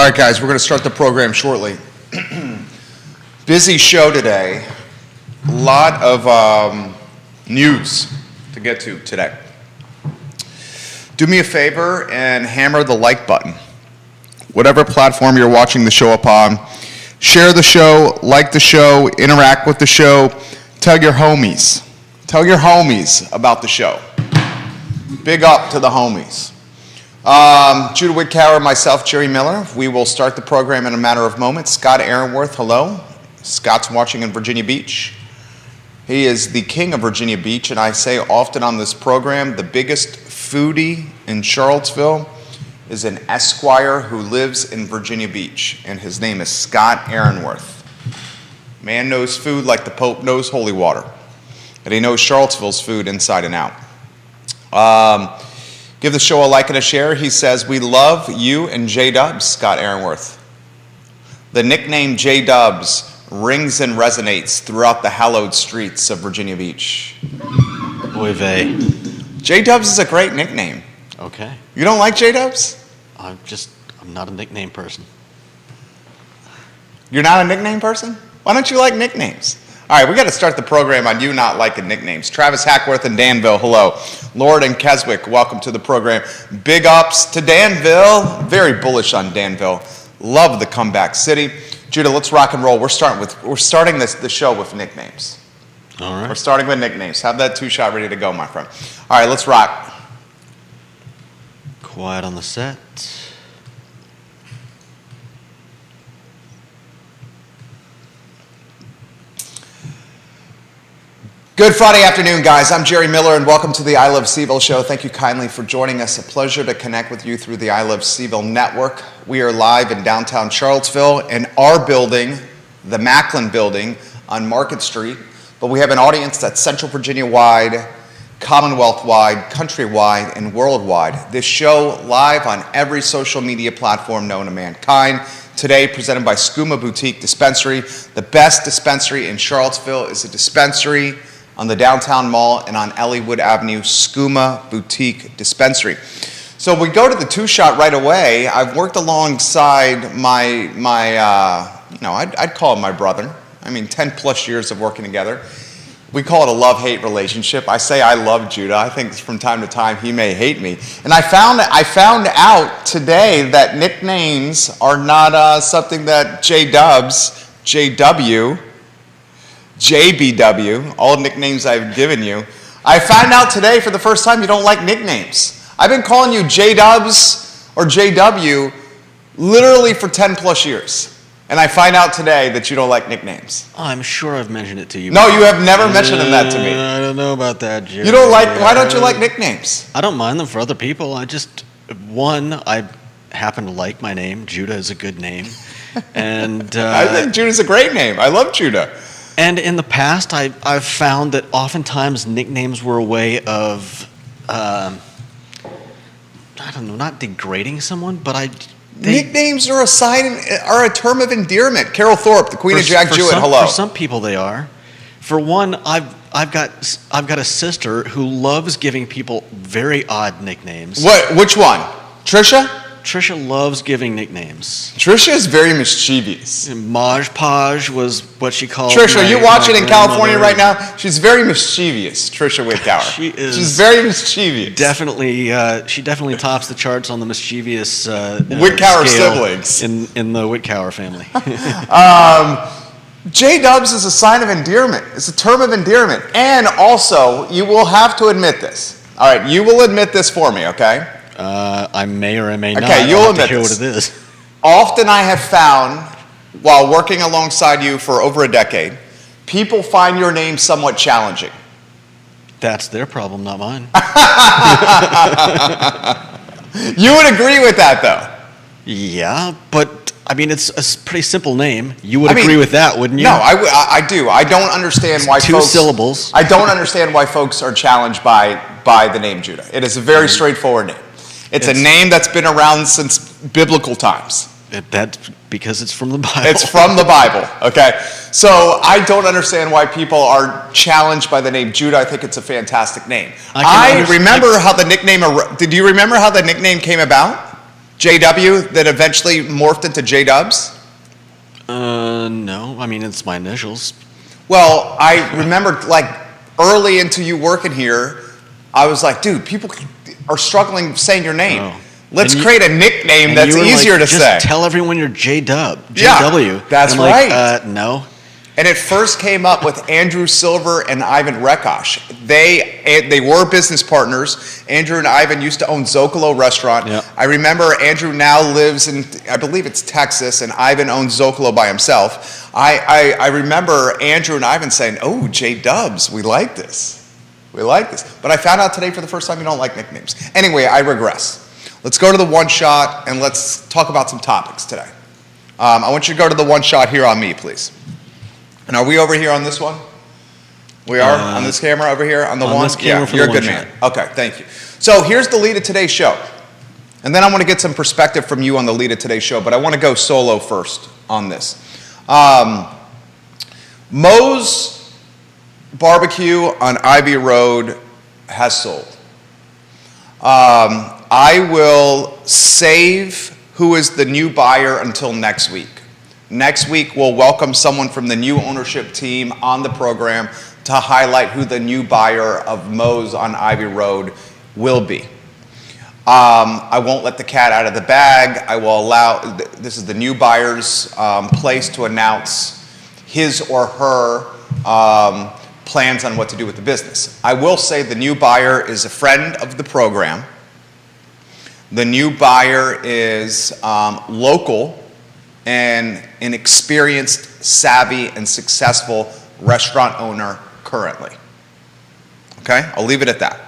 All right, guys, we're going to start the program shortly. Busy show today. A lot of news to get to today. Do me a favor and hammer the like button. Whatever platform you're watching the show upon, share the show, like the show, interact with the show. Tell your homies. Tell your homies about the show. Big up to the homies. Judah Whitcower, myself, Jerry Miller. We will start the program in a matter of moments. Scott Aaronworth, hello. Scott's watching in Virginia Beach. He is the king of Virginia Beach, and I say often on this program, the biggest foodie in Charlottesville is an Esquire who lives in Virginia Beach, and his name is Scott Aaronworth. Man knows food like the Pope knows holy water, and he knows Charlottesville's food inside and out. Give the show a like and a share. He says, we love you and J-Dubs, Scott Aaronworth. The nickname J-Dubs rings and resonates throughout the hallowed streets of Virginia Beach. Oy vey. J-Dubs is a great nickname. Okay. You don't like J-Dubs? I'm not a nickname person. You're not a nickname person? Why don't you like nicknames? All right, we got to start the program on you not liking nicknames. Travis Hackworth in Danville, hello. Lord and Keswick, welcome to the program. Big ups to Danville. Very bullish on Danville. Love the comeback city. Judah, let's rock and roll. We're starting the show with nicknames. All right. We're starting with nicknames. Have that two-shot ready to go, my friend. All right, let's rock. Quiet on the set. Good Friday afternoon, guys. I'm Jerry Miller, and welcome to the I Love CVille show. Thank you kindly for joining us. A pleasure to connect with you through the I Love CVille network. We are live in downtown Charlottesville in our building, the Macklin building on Market Street. But we have an audience that's Central Virginia-wide, Commonwealth-wide, country-wide, and worldwide. This show live on every social media platform known to mankind. Today, presented by Skooma Boutique Dispensary. The best dispensary in Charlottesville is a dispensary on the downtown mall and on Elliewood Avenue, Skooma Boutique Dispensary. So we go to the two-shot right away. I've worked alongside I'd call him my brother. 10 plus years of working together. We call it a love-hate relationship. I say I love Judah. I think from time to time he may hate me. And I found out today that nicknames are not something that J-Dubs, JW, JBW, all nicknames I've given you. I found out today for the first time you don't like nicknames. I've been calling you J-Dubs or JW literally for 10 plus years. And I find out today that you don't like nicknames. I'm sure I've mentioned it to you. No, you have never mentioned that to me. I don't know about that, Jerry. You don't like, why don't you like nicknames? I don't mind them for other people. I happen to like my name. Judah is a good name. And I think Judah's a great name. I love Judah. And in the past, I've found that oftentimes nicknames were a way of, not degrading someone, but nicknames are a term of endearment. Carol Thorpe, the Queen of Jack Jewett, hello. For some people, they are. For one, I've got a sister who loves giving people very odd nicknames. What? Which one? Trisha? Trisha loves giving nicknames. Trisha is very mischievous. Maj Paj was what she called. Trisha, you watching in California right now? She's very mischievous, Trisha Whitcower. She's very mischievous. Definitely, she definitely tops the charts on the mischievous Whitcower siblings in the Whitcower family. J-Dubs is a sign of endearment. It's a term of endearment. And also, you will have to admit this. All right, you will admit this for me, okay? I may or I may not. Okay, you'll admit hear this. What it is. Often I have found, while working alongside you for over a decade, people find your name somewhat challenging. That's their problem, not mine. You would agree with that, though? Yeah, but it's a pretty simple name. You would agree with that, wouldn't you? No, I do. I don't understand why two syllables. I don't understand why folks are challenged by the name Judah. It is a very straightforward name. It's a name that's been around since biblical times. That's because it's from the Bible. It's from the Bible, okay? So I don't understand why people are challenged by the name Judah. I think it's a fantastic name. I remember how the nickname, did you remember how the nickname came about? JW that eventually morphed into J-Dubs? No. I mean, it's my initials. Well, I remember like early into you working here, I was like, dude, people are struggling saying your name. Oh. Let's And create a nickname And that's you were easier like, to just say. tell everyone you're J-Dub. Yeah, JW. that's And I'm like, right. No. And it first came up with Andrew Silver and Ivan Rekosh. They were business partners. Andrew and Ivan used to own Zocalo Restaurant. Yep. I remember Andrew now lives in, I believe it's Texas, and Ivan owns Zocalo by himself. I remember Andrew and Ivan saying, oh, J-Dubs, we like this. We like this. But I found out today for the first time you don't like nicknames. Anyway, I regress. Let's go to the one shot and let's talk about some topics today. I want you to go to the one shot here on me, please. And are we over here on this one? We are on this camera over here on the on one? this camera for you're the a good one man. Okay, thank you. So here's the lead of today's show. And then I want to get some perspective from you on the lead of today's show, but I want to go solo first on this. Moe's Barbecue on Ivy Road has sold. I will save who is the new buyer until next week. Next week, we'll welcome someone from the new ownership team on the program to highlight who the new buyer of Moe's on Ivy Road will be. I won't let the cat out of the bag. I will allow, this is the new buyer's place to announce his or her plans on what to do with the business. I will say the new buyer is a friend of the program. The new buyer is local and an experienced, savvy, and successful restaurant owner currently. Okay, I'll leave it at that.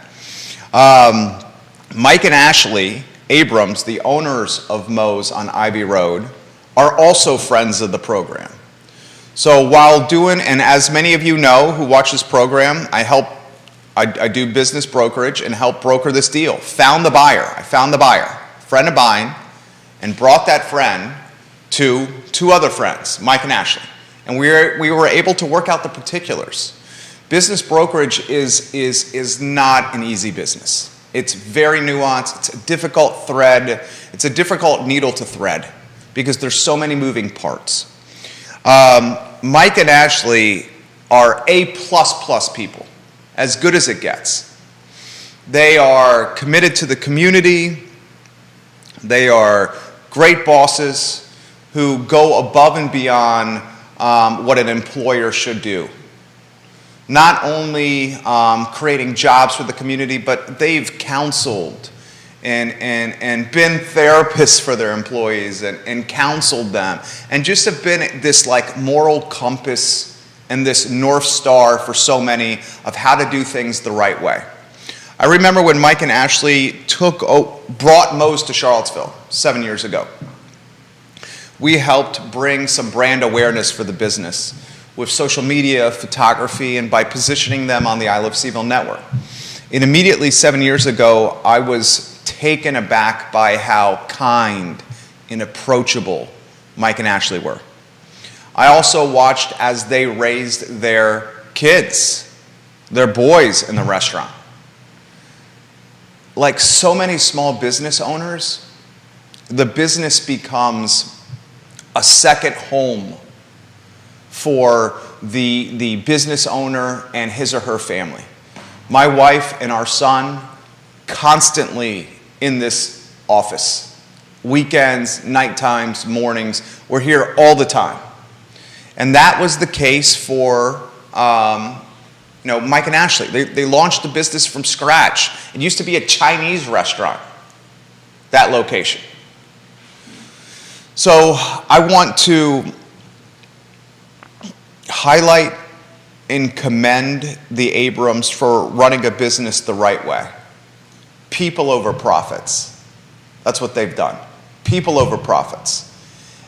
Mike and Ashley Abrams, the owners of Moe's on Ivy Road, are also friends of the program. So while doing, and as many of you know who watch this program, I do business brokerage and help broker this deal. Found the buyer. I found the buyer, friend of mine, and brought that friend to two other friends, Mike and Ashley. And we were able to work out the particulars. Business brokerage is not an easy business. It's very nuanced. It's a difficult thread. It's a difficult needle to thread because there's so many moving parts. Mike and Ashley are A++ people, as good as it gets. They are committed to the community. They are great bosses who go above and beyond what an employer should do. Not only creating jobs for the community, but they've counseled and been therapists for their employees and counseled them and just have been this like moral compass and this North Star for so many of how to do things the right way. I remember when Mike and Ashley brought Moe's to Charlottesville 7 years ago. We helped bring some brand awareness for the business with social media, photography, and by positioning them on the I Love CVille network. And immediately 7 years ago, I was taken aback by how kind and approachable Mike and Ashley were. I also watched as they raised their kids, their boys in the restaurant. Like so many small business owners, the business becomes a second home for the business owner and his or her family. My wife and our son constantly in this office. Weekends, night times, mornings, we're here all the time. And that was the case for Mike and Ashley. They launched the business from scratch. It used to be a Chinese restaurant, that location. So I want to highlight and commend the Abrams for running a business the right way. People over profits. That's what they've done. People over profits.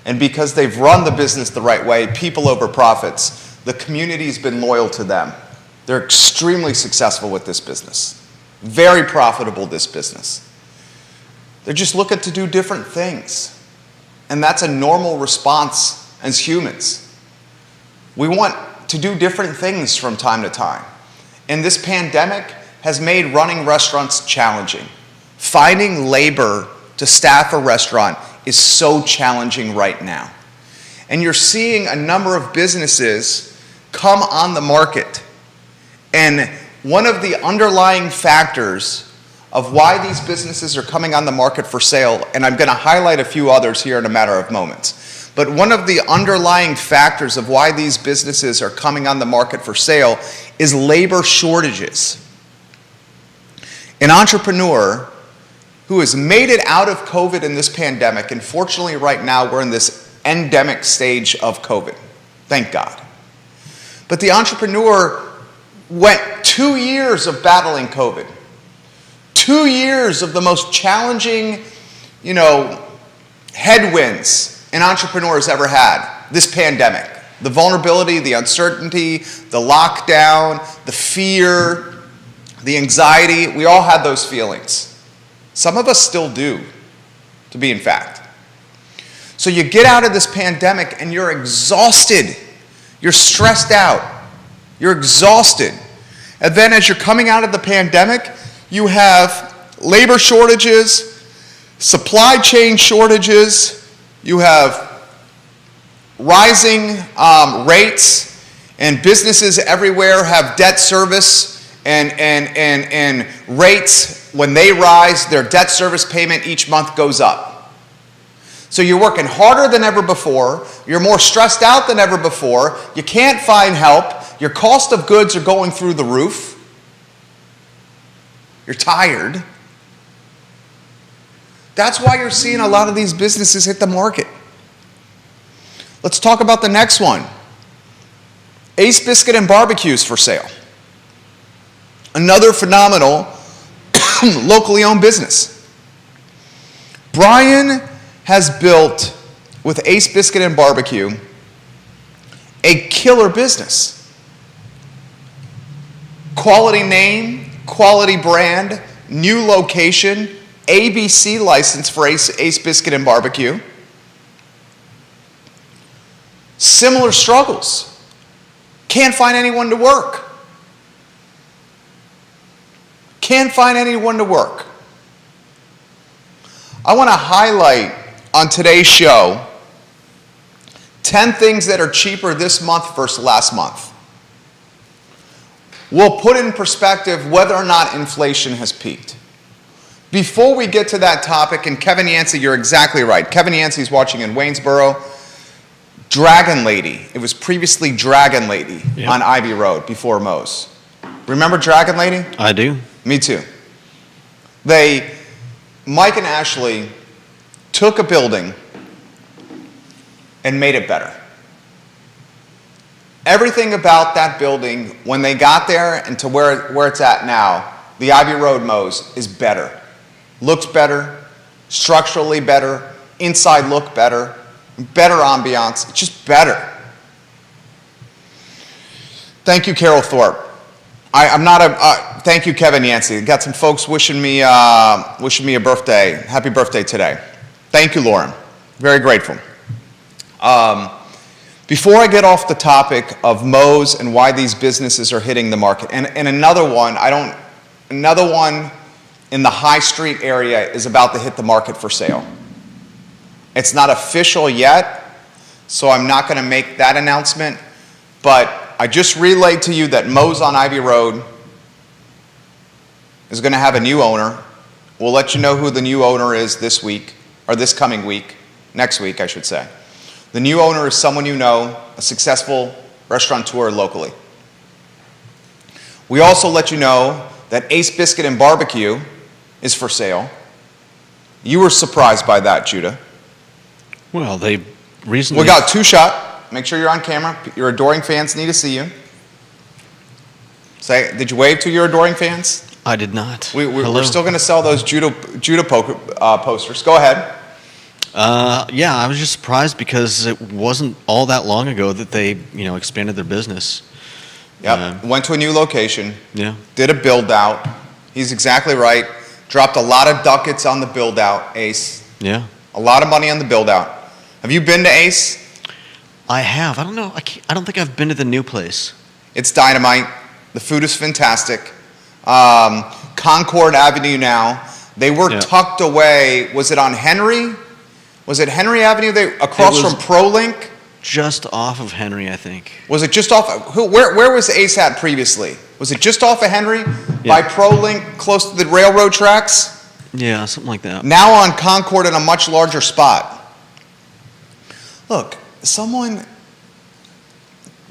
And because they've run the business the right way, people over profits, the community's been loyal to them. They're extremely successful with this business. Very profitable, this business. They're just looking to do different things. And that's a normal response as humans. We want to do different things from time to time. And this pandemic has made running restaurants challenging. Finding labor to staff a restaurant is so challenging right now. And you're seeing a number of businesses come on the market. And one of the underlying factors of why these businesses are coming on the market for sale, and I'm going to highlight a few others here in a matter of moments, but one of the underlying factors of why these businesses are coming on the market for sale is labor shortages. An entrepreneur who has made it out of COVID in this pandemic, and fortunately right now we're in this endemic stage of COVID, thank God. But the entrepreneur went 2 years of battling COVID, 2 years of the most challenging, headwinds an entrepreneur has ever had, this pandemic. The vulnerability, the uncertainty, the lockdown, the fear, the anxiety, we all had those feelings. Some of us still do, to be in fact. So you get out of this pandemic and you're exhausted. You're stressed out. You're exhausted. And then as you're coming out of the pandemic, you have labor shortages, supply chain shortages, you have rising rates, and businesses everywhere have debt service and rates. When they rise, their debt service payment each month goes up. So you're working harder than ever before. You're more stressed out than ever before. You can't find help. Your cost of goods are going through the roof. You're tired. That's why you're seeing a lot of these businesses hit the market. Let's talk about the next one. Ace Biscuit and Barbecues for sale. Another phenomenal locally owned business. Brian has built, with Ace Biscuit and Barbecue, a killer business. Quality name, quality brand, new location, ABC license for Ace Biscuit and Barbecue. Similar struggles. Can't find anyone to work. Can't find anyone to work. I want to highlight on today's show 10 things that are cheaper this month versus last month. We'll put in perspective whether or not inflation has peaked. Before we get to that topic, and Kevin Yancey, you're exactly right. Kevin Yancey's watching in Waynesboro. Dragon Lady. It was previously Dragon Lady on Ivy Road before Moe's. Remember Dragon Lady? I do. Me too. Mike and Ashley took a building and made it better. Everything about that building, when they got there and to where it's at now, the Ivy Road Moe's is better. Looks better, structurally better, inside look better, better ambiance, it's just better. Thank you, Carol Thorpe. Thank you, Kevin Yancey. Got some folks wishing me a birthday. Happy birthday today. Thank you, Lauren. Very grateful. Before I get off the topic of Moe's and why these businesses are hitting the market, and another one in the High Street area is about to hit the market for sale. It's not official yet, so I'm not going to make that announcement, but I just relayed to you that Moe's on Ivy Road is going to have a new owner. We'll let you know who the new owner is this week, or this coming week, next week, I should say. The new owner is someone you know, a successful restaurateur locally. We also let you know that Ace Biscuit and Barbecue is for sale. You were surprised by that, Judah. Well, they recently... We got 2 shot. Make sure you're on camera. Your adoring fans need to see you. Did you wave to your adoring fans? I did not. We're still going to sell those Judah posters. Go ahead. Yeah, I was just surprised because it wasn't all that long ago that they, expanded their business. Yep. Went to a new location. Yeah. Did a build out. He's exactly right. Dropped a lot of ducats on the build out, Ace. Yeah. A lot of money on the build out. Have you been to Ace? I have. I don't know. I don't think I've been to the new place. It's dynamite. The food is fantastic. Concord Avenue now. They were Yeah. tucked away. Was it on Henry? Was it Henry Avenue? Across was- from ProLink? Just off of Henry, I think. Was it just off? Where was Ace at previously? Was it just off of Henry by Yeah. ProLink, close to the railroad tracks? Yeah, something like that. Now on Concord in a much larger spot. Look,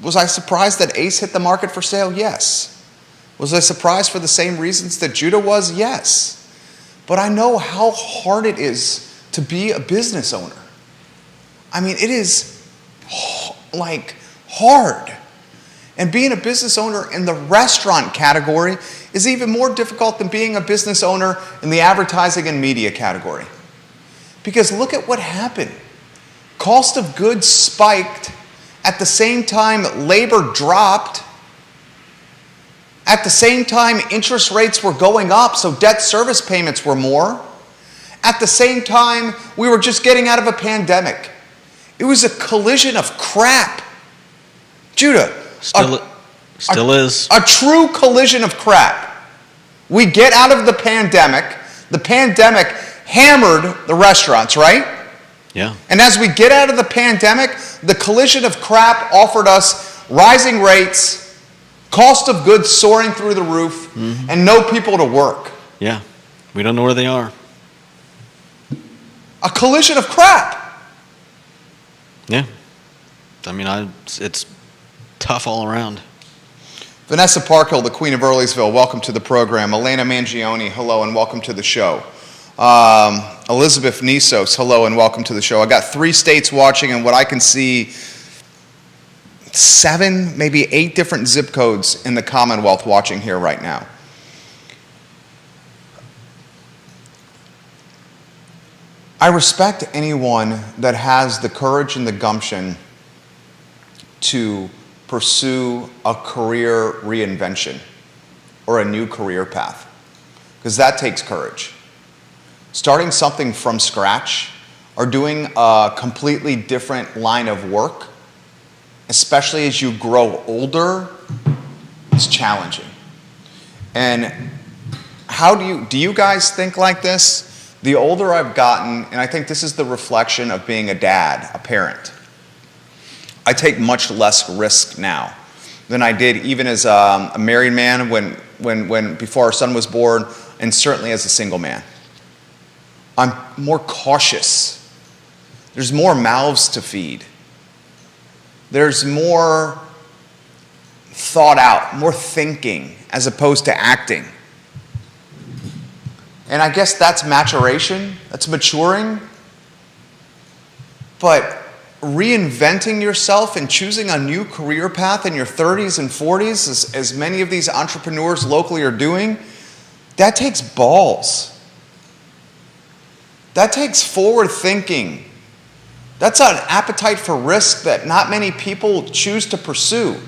was I surprised that Ace hit the market for sale? Yes. Was I surprised for the same reasons that Judah was? Yes. But I know how hard it is to be a business owner. I mean, it is like hard. And being a business owner in the restaurant category is even more difficult than being a business owner in the advertising and media category. Because look at what happened. Cost of goods spiked. At the same time, labor dropped. At the same time, interest rates were going up, so debt service payments were more. At the same time, we were just getting out of a pandemic. It was a collision of crap. Judah, Still is. a true collision of crap. We get out of the pandemic. The pandemic hammered the restaurants, right? Yeah. And as we get out of the pandemic, the collision of crap offered us rising rates, cost of goods soaring through the roof, and no people to work. Yeah. We don't know where they are. A collision of crap. Yeah. I mean, it's tough all around. Vanessa Parkhill, the Queen of Earlysville, welcome to the program. Elena Mangione, hello and welcome to the show. Elizabeth Nisos, hello and welcome to the show. I got 3 states watching, and what I can see, 7, maybe 8 different zip codes in the Commonwealth watching here right now. I respect anyone that has the courage and the gumption to pursue a career reinvention or a new career path, because that takes courage. Starting something from scratch or doing a completely different line of work, especially as you grow older, is challenging. And how do you guys think like this? The older I've gotten, and I think this is the reflection of being a dad, a parent, I take much less risk now than I did even as a married man when before our son was born, and certainly as a single man. I'm more cautious. There's more mouths to feed. There's more thought out, more thinking as opposed to acting. And I guess that's maturation, that's maturing. But reinventing yourself and choosing a new career path in your 30s and 40s, as many of these entrepreneurs locally are doing, that takes balls. That takes forward thinking. That's an appetite for risk that not many people choose to pursue.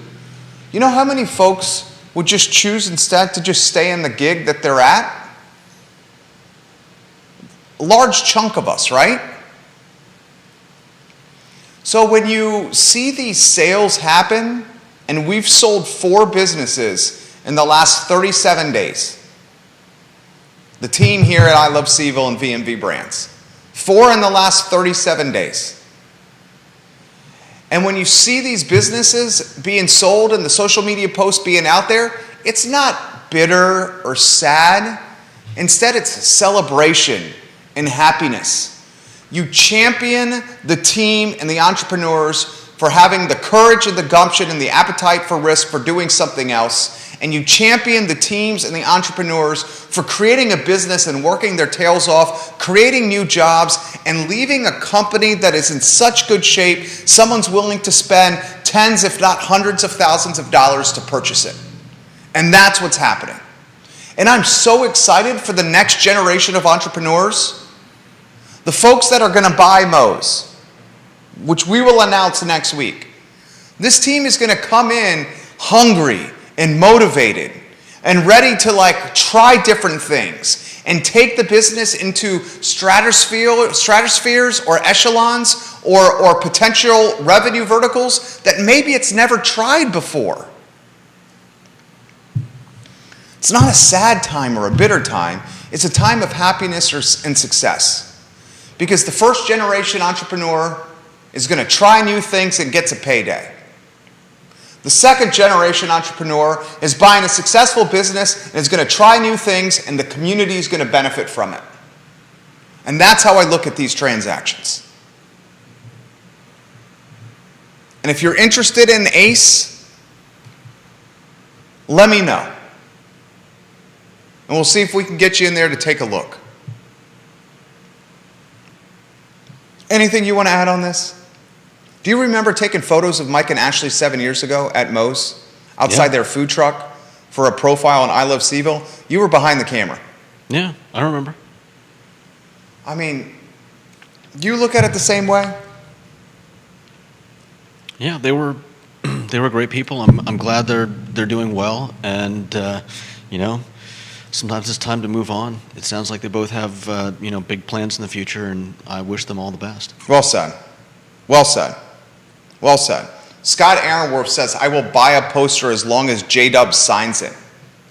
You know how many folks would just choose instead to just stay in the gig that they're at? A large chunk of us, right? So when you see these sales happen, and we've sold 4 businesses in the last 37 days. The team here at I Love Seaville and VMV Brands. 4 in the last 37 days. And when you see these businesses being sold and the social media posts being out there, it's not bitter or sad. Instead, it's celebration and happiness. You champion the team and the entrepreneurs for having the courage and the gumption and the appetite for risk for doing something else. And you champion the teams and the entrepreneurs for creating a business and working their tails off, creating new jobs, and leaving a company that is in such good shape, someone's willing to spend tens, if not hundreds of thousands of dollars to purchase it. And that's what's happening. And I'm so excited for the next generation of entrepreneurs. The folks that are going to buy Moe's, which we will announce next week. This team is going to come in hungry and motivated and ready to try different things and take the business into stratospheres or echelons or potential revenue verticals that maybe it's never tried before. It's not a sad time or a bitter time. It's a time of happiness and success. Because the first generation entrepreneur is going to try new things and gets a payday. The second generation entrepreneur is buying a successful business and is going to try new things, and the community is going to benefit from it. And that's how I look at these transactions. And if you're interested in ACE, let me know. And we'll see if we can get you in there to take a look. Anything you want to add on this? Do you remember taking photos of Mike and Ashley 7 years ago at Moe's, outside their food truck, for a profile on I Love Seville? You were behind the camera. Yeah, I remember. I mean, do you look at it the same way? Yeah, they were great people. I'm glad they're doing well, and sometimes it's time to move on. It sounds like they both have big plans in the future, and I wish them all the best. Well said. Well said. Well said. Scott Aaronworth says, I will buy a poster as long as J-Dub signs it.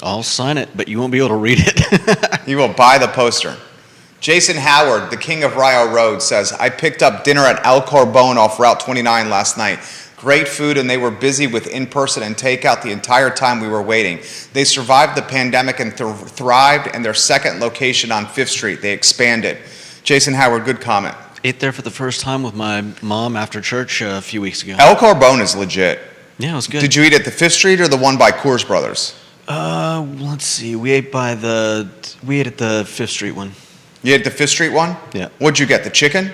I'll sign it, but you won't be able to read it. You will buy the poster. Jason Howard, the king of Rio Road, says, I picked up dinner at El Carbone off Route 29 last night. Great food, and they were busy with in-person and takeout the entire time we were waiting. They survived the pandemic and thrived, and their second location on 5th Street, they expanded. Jason Howard, good comment. Ate there for the first time with my mom after church a few weeks ago. El Carbone is legit. Yeah, it was good. Did you eat at the 5th Street or the one by Coors Brothers? Let's see. We ate at the 5th Street one. You ate the 5th Street one? Yeah. What'd you get, the chicken?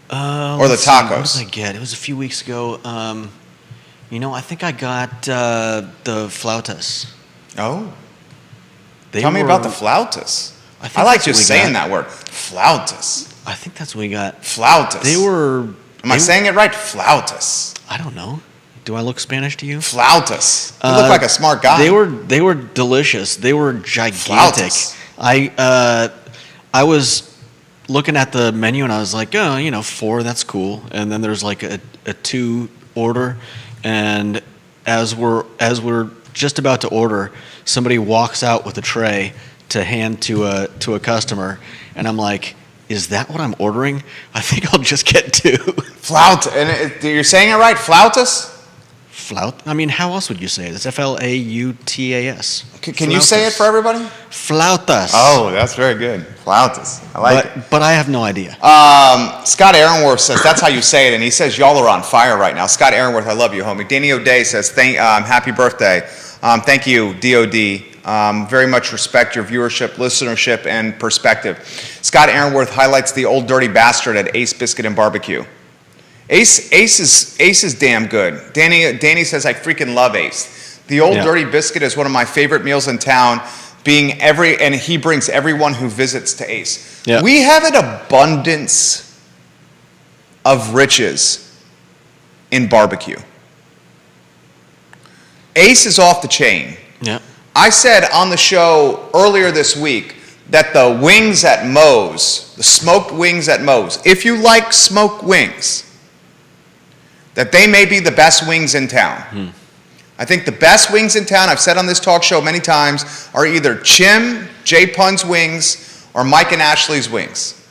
Or the Let's see, tacos? what did I get? It was a few weeks ago. I think I got the flautas. Oh. They Tell me were- about the flautas. think I like that's what just we saying got. that word. Flautas. I think that's what we got. Flautas. They were. Am I saying it right? Flautas. I don't know. Do I look Spanish to you? Flautas. You look like a smart guy. They were delicious. They were gigantic. Flautas. I was looking at the menu and I was like, 4, that's cool. And then there's like a 2 order, and as we're just about to order, somebody walks out with a tray to hand to a customer, and I'm like, is that what I'm ordering? I think I'll just get 2. Flauta. And you're saying it right? Flautas? Flout? I mean, how else would you say it? It's Flautas. Can you say it for everybody? Flautas. Oh, that's very good. Flautas. I like it. But I have no idea. Scott Aaronworth says, that's how you say it, and he says, y'all are on fire right now. Scott Aaronworth, I love you, homie. Danny O'Day says, happy birthday. Thank you, DOD. Very much respect your viewership, listenership, and perspective. Scott Aaronworth highlights the old dirty bastard at Ace Biscuit and Barbecue. Ace is damn good. Danny says, I freaking love Ace. The old dirty biscuit is one of my favorite meals in town, and he brings everyone who visits to Ace. Yeah. We have an abundance of riches in barbecue. Ace is off the chain. Yeah. I said on the show earlier this week that the wings at Moe's, the smoked wings at Moe's, if you like smoked wings, that they may be the best wings in town. I think the best wings in town, I've said on this talk show many times, are either Chim, Jay Pun's wings, or Mike and Ashley's wings.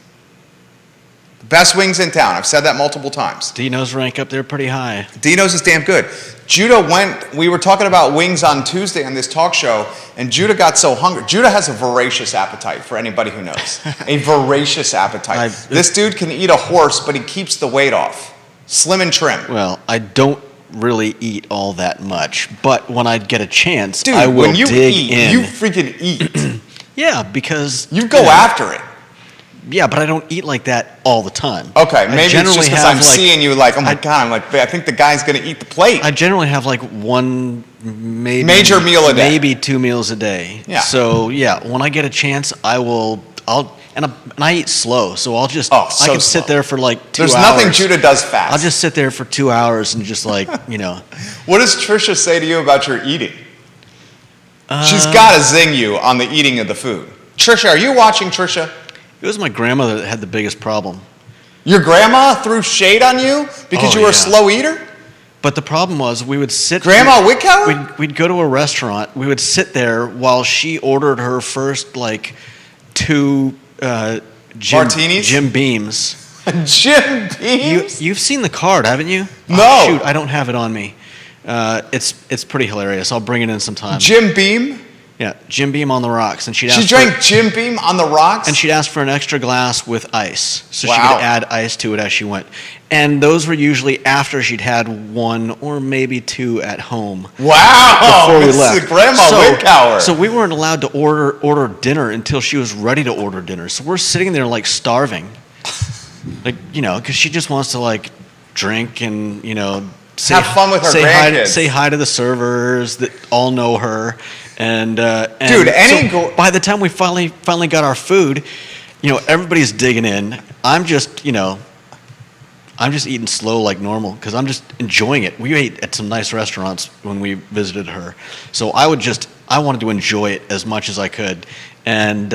The best wings in town. I've said that multiple times. Dino's rank up there pretty high. Dino's is damn good. We were talking about wings on Tuesday on this talk show, and Judah got so hungry. Judah has a voracious appetite, for anybody who knows. A voracious appetite. This dude can eat a horse, but he keeps the weight off. Slim and trim. Well, I don't really eat all that much, but when I get a chance, Dude, I will when you dig eat, in. you freaking eat. Yeah, because You go after it. Yeah, but I don't eat like that all the time. Okay, I maybe it's generally just because have, I'm seeing you like, oh my God, I'm like, I think the guy's going to eat the plate. I generally have like one Major meal a day. maybe 2 meals a day. Yeah. So yeah, when I get a chance, I'll and I eat slow, so I'll just Oh, I so can sit slow. there for like 2 There's hours. nothing Judah does fast. I'll just sit there for 2 hours and just like What does Trisha say to you about your eating? She's got to zing you on the eating of the food. Trisha, are you watching, Trisha? It was my grandmother that had the biggest problem. Your grandma threw shade on you because Oh, you were a yeah. slow eater? But the problem was we would sit. Grandma Wickhauer? We'd go to a restaurant. We would sit there while she ordered her first 2 Martinis? Jim Beams. Jim Beams? You've seen the card, haven't you? No. Oh, shoot, I don't have it on me. It's pretty hilarious. I'll bring it in sometime. Jim Beam? Yeah, Jim Beam on the rocks, and she'd She ask drank Jim Beam on the rocks? and she'd ask for an extra glass with ice, so she Wow. could add ice to it as she went. And those were usually after she'd had 1 or maybe 2 at home. Wow! Before we This left. is Grandma Wickower. So we weren't allowed to order dinner until she was ready to order dinner. So we're sitting there like starving, like because she just wants to like drink and Have fun with her grandkids. Say hi to the servers that all know her, and Dude, by the time we finally got our food, everybody's digging in. I'm just eating slow like normal because I'm just enjoying it. We ate at some nice restaurants when we visited her, so I wanted to enjoy it as much as I could, and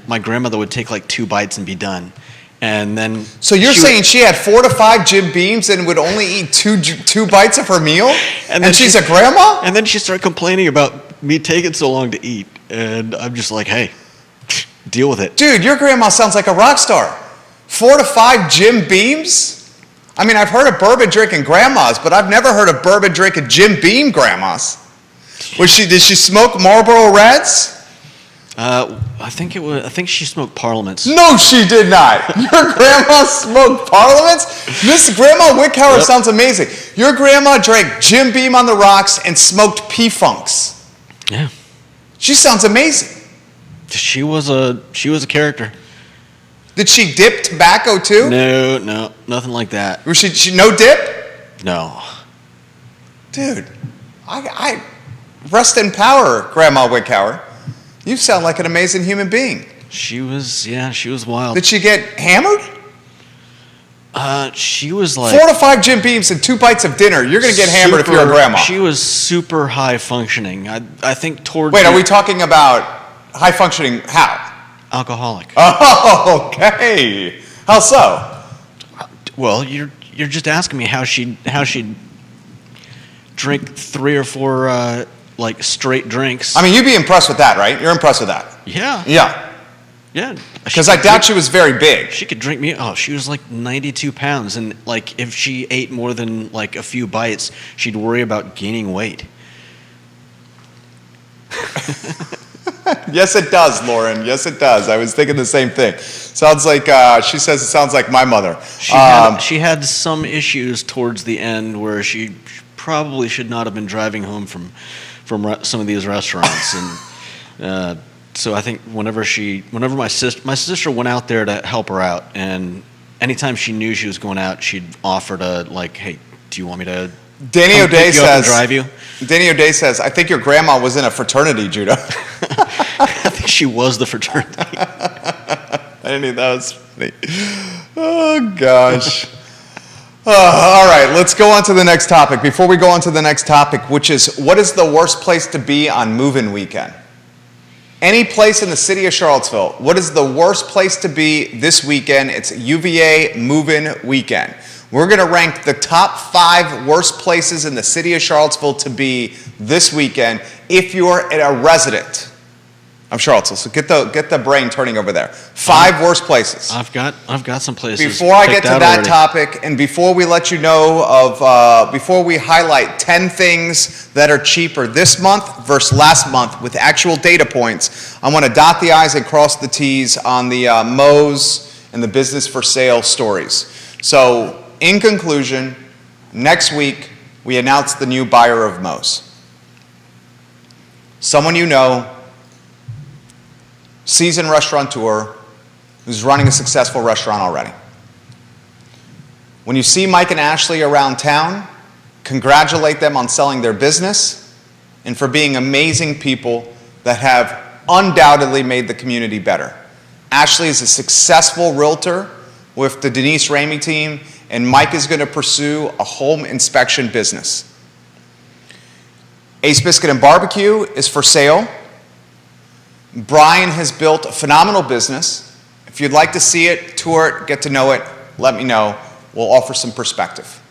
my grandmother would take like 2 bites and be done, and then. So you're saying she had 4 to 5 Jim Beams and would only eat two bites of her meal, and she's a grandma? And then she started complaining about me taking so long to eat, and I'm just like, hey, deal with it. Dude, your grandma sounds like a rock star. 4 to 5 Jim Beams? I mean, I've heard of bourbon drinking grandmas, but I've never heard of bourbon drinking Jim Beam grandmas. Did she smoke Marlboro Reds? I think she smoked Parliaments. No, she did not. Your grandma smoked Parliaments? This Grandma Wickower sounds amazing. Your grandma drank Jim Beam on the rocks and smoked P-Funks. Yeah. She sounds amazing. She was a character. Did she dip tobacco too? No, nothing like that. Was she no dip? No. Dude, I rest in power, Grandma Wickower. You sound like an amazing human being. She was wild. Did she get hammered? She was like 4 to 5 Jim Beams and 2 bites of dinner. You're going to get hammered if you're a grandma. She was super high functioning. I think towards. Wait, are we talking about high functioning how? Alcoholic. Oh, okay. How so? Well, you're just asking me how she'd drink 3 or 4 like straight drinks. I mean, you'd be impressed with that, right? You're impressed with that. Yeah. Yeah. Because I doubt she was very big. She could drink me. Oh, she was like 92 pounds, and like if she ate more than like a few bites, she'd worry about gaining weight. Yes, it does, Lauren. Yes, it does. I was thinking the same thing. Sounds like, she says it sounds like my mother. She had some issues towards the end where she probably should not have been driving home from some of these restaurants. And so I think whenever my sister went out there to help her out, and anytime she knew she was going out, she'd offer to like, hey, do you want me to Danny O'Day pick you up and says, drive you? Danny O'Day says, I think your grandma was in a fraternity, Judah. I think she was the fraternity. I knew that was funny. Oh, gosh. All right, let's go on to the next topic. Before we go on to the next topic, which is, what is the worst place to be on move-in weekend? Any place in the city of Charlottesville, what is the worst place to be this weekend? It's UVA move-in weekend. We're going to rank the top 5 worst places in the city of Charlottesville to be this weekend if you're a resident of Charlottesville. So get the brain turning over there. 5 worst places. I've got some places. Before I get picked to out that already. topic, and before we let you know of, before we highlight 10 things that are cheaper this month versus last month with actual data points, I want to dot the I's and cross the T's on the Moe's and the business for sale stories. So, in conclusion, next week we announce the new buyer of Moe's. Someone you know, seasoned restaurateur, who's running a successful restaurant already. When you see Mike and Ashley around town, congratulate them on selling their business and for being amazing people that have undoubtedly made the community better. Ashley is a successful realtor with the Denise Ramey team, and Mike is going to pursue a home inspection business. Ace Biscuit and Barbecue is for sale. Brian has built a phenomenal business. If you'd like to see it, tour it, get to know it, let me know. We'll offer some perspective.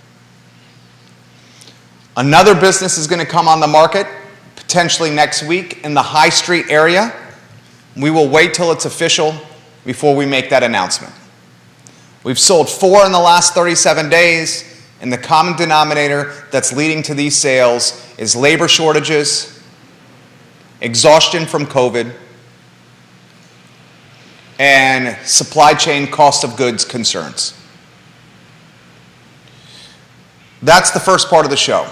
Another business is going to come on the market, potentially next week, in the High Street area. We will wait till it's official before we make that announcement. We've sold 4 in the last 37 days, and the common denominator that's leading to these sales is labor shortages, exhaustion from COVID, and supply chain cost of goods concerns. That's the first part of the show.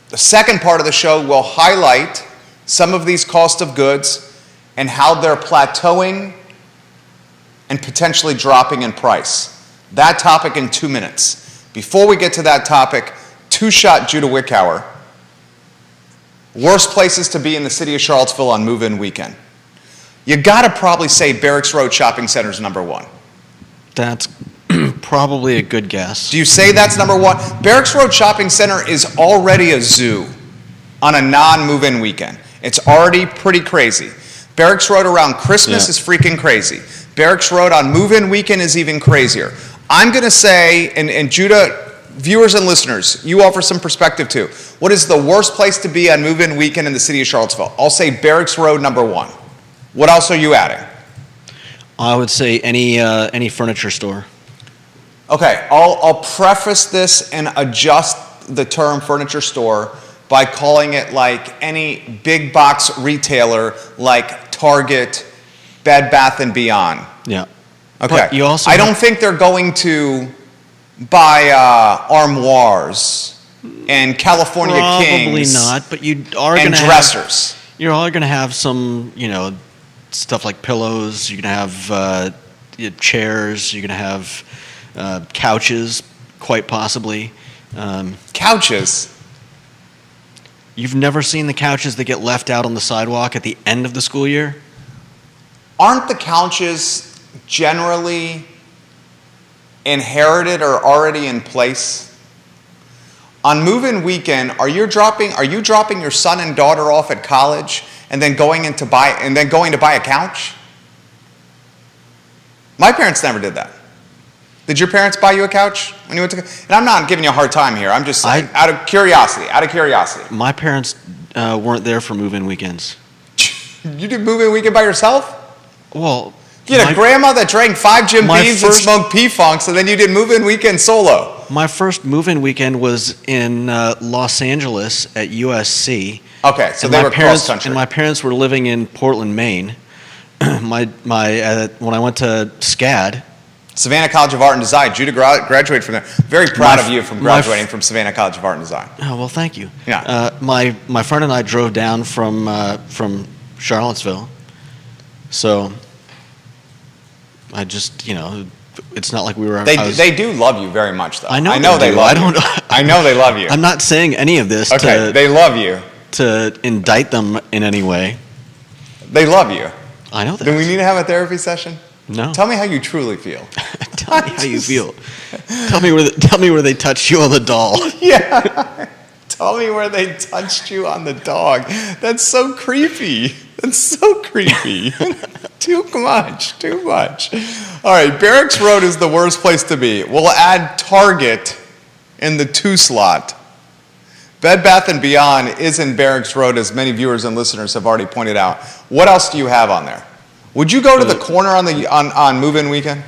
The second part of the show will highlight some of these cost of goods and how they're plateauing and potentially dropping in price. That topic in 2 minutes. Before we get to that topic, two-shot Judah Wickhauer. Worst places to be in the city of Charlottesville on move-in weekend. You gotta probably say Barracks Road Shopping Center is number 1. That's probably a good guess. Do you say that's number 1? Barracks Road Shopping Center is already a zoo on a non-move-in weekend. It's already pretty crazy. Barracks Road around Christmas is freaking crazy. Barracks Road on move-in weekend is even crazier. I'm going to say, and Judah, viewers and listeners, you offer some perspective too. What is the worst place to be on move-in weekend in the city of Charlottesville? I'll say Barracks Road number 1. What else are you adding? I would say any furniture store. Okay, I'll preface this and adjust the term furniture store by calling it like any big box retailer like Target, Bed Bath & Beyond. Yeah. Okay. But you also I don't think they're going to buy armoires and California probably Kings not, but you are and going to dressers. You're all going to have some, stuff like pillows. You're going to have chairs. You're going to have couches, quite possibly. Couches. You've never seen the couches that get left out on the sidewalk at the end of the school year? Aren't the couches generally inherited or already in place? On move-in weekend, are you dropping your son and daughter off at college and then going to buy a couch? My parents never did that. Did your parents buy you a couch when you went to? And I'm not giving you a hard time here. I'm just saying, out of curiosity. My parents weren't there for move-in weekends. You did move-in weekend by yourself? Well, You had a grandma that drank 5 Jim Beams and smoked P-Funks, and then you did move-in weekend solo. My first move-in weekend was in Los Angeles at USC. Okay, so they were cross-country. And my parents were living in Portland, Maine. When I went to SCAD. Savannah College of Art and Design. Judah graduated from there. Very proud of you from graduating from Savannah College of Art and Design. Oh, well, thank you. Yeah. My friend and I drove down from Charlottesville. So I just, it's not like we were. They do love you very much, though. I know they love you. I know they love you. I'm not saying any of this they love you. to indict them in any way. They love you. I know that. Do we need to have a therapy session? No. Tell me how you truly feel. Tell me how you feel. Tell me where they touched you on the doll. Yeah. Tell me where they touched you on the dog. That's so creepy. Too much. All right, Barracks Road is the worst place to be. We'll add Target in the 2 slot. Bed Bath & Beyond is in Barracks Road, as many viewers and listeners have already pointed out. What else do you have on there? Would you go to the corner on move-in weekend?